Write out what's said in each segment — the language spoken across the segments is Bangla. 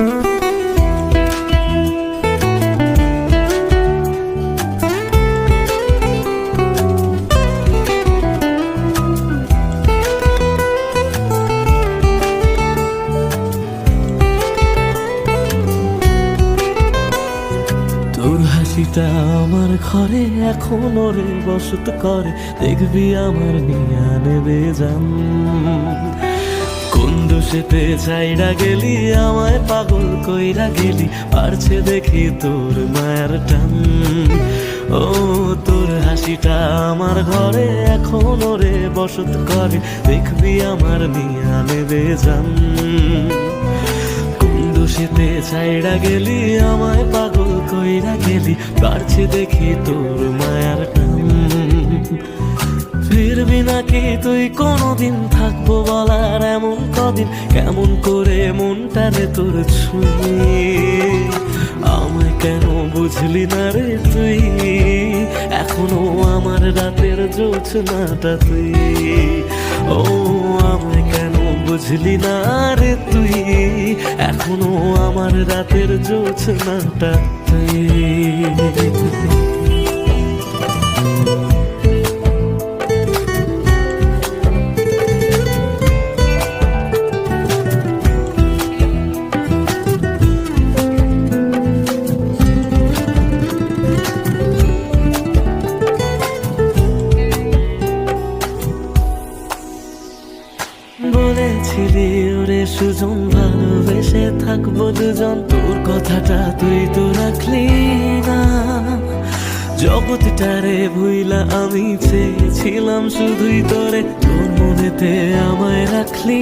তোর হাসিটা আমার ঘরে এখনো রে বসত করে, দেখবি আমার নিয়া নেবে জান। কোন দোষেতে ছাইড়া গেলি আমায় পাগল কইরা গেলি, পারছে দেখি তোর মায়ের টান। ও তোর হাসিটা আমার ঘরে এখনো রে বসত করে, দেখবি আমার নিয়া নেবে জান। দোষেতে ছাইড়া গেলি আমায় পাগল কইরা গেলি, পারছি দেখি তোর মায়ার টান। ফিরবি নাকি তুই কোনদিন, থাকবো বলার এমন কদিন, কেমন করে মনটারে তোর ছুঁয়ে। আমায় কেন বুঝলি না রে তুই, এখনো আমার রাতের জোছনাটা তুই। ও আমায় কেন বুঝলি না রে তুই, এখনো আমার রাতের জোছনাটা তুই। বলেছিলি ওরে সুজন ভালোবেসে থাকবো দুজন, তোর কথাটা তুই তো রাখলি না। জগৎটারে ভুইলা আমি চেয়েছিলাম শুধুই তোরে, তোর মনেতে আমায় রাখলি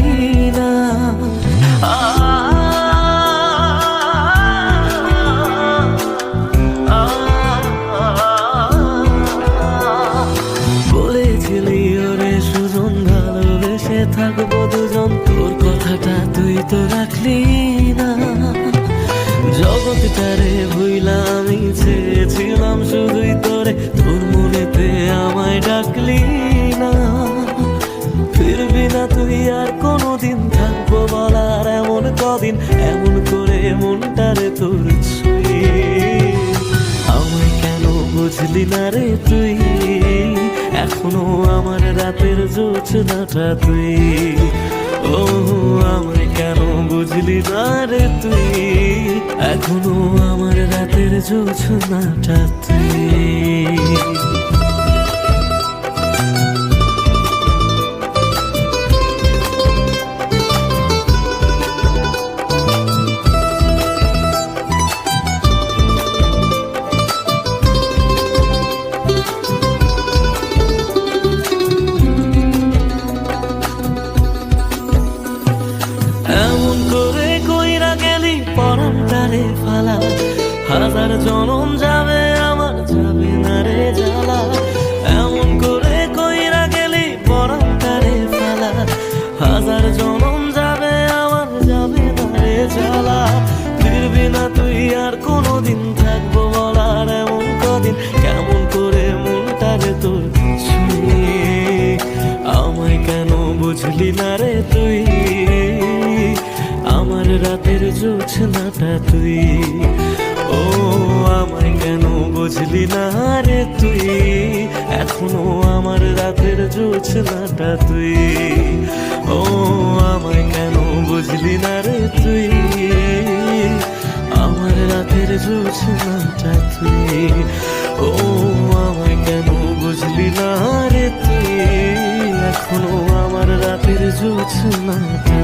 না। বলেছিলি ওরে সুজন ভালোবেসে থাকবো দুজন, তোর কথাটা তুই তো রাখলি না। জগৎটারে ভুইলা আমি চেয়েছিলাম শুধুই তোরে, তোর মনেতে আমায় ডাকলি না। ফিরবি না তুই আর কোনদিন, থাকবো বলার এমন কদিন, এমন করে মনটারে তোর ছুঁয়ে। আমায় কেন বুঝলি না রে তুই, এখনো আমার রাতের জোছনাটা তুই। ও আমায় কেন বুঝলি না রে তুই, এখনো আমার রাতের জোছনাটা তুই। পরাণটারে ফালা, হাজার জনম যাবে আমার যাবে না রে জ্বালা। এমন করে কইরা গেলি পরাণটারে ফালা, হাজার জনম যাবে আমার যাবে না রে জ্বালা। ফিরবি না তুই আর কোনদিন, থাকবো বলার এমন কদিন, কেমন করে মনটারে তোর ছুঁয়ে। আমায় কেন বুঝলি না রে তুই, আমার রাতের জোছনাটা তুই। ও আমায় কেন বুঝলি না রে তুই, এখনো আমার রাতের জোছনাটা তুই। ও আমায় কেন বুঝলি না রে তুই, আমার রাতের জোছনাটা তুই। ও আমায় কেন বুঝলি না রে তুই, এখনো আমার রাতের জোছনাটা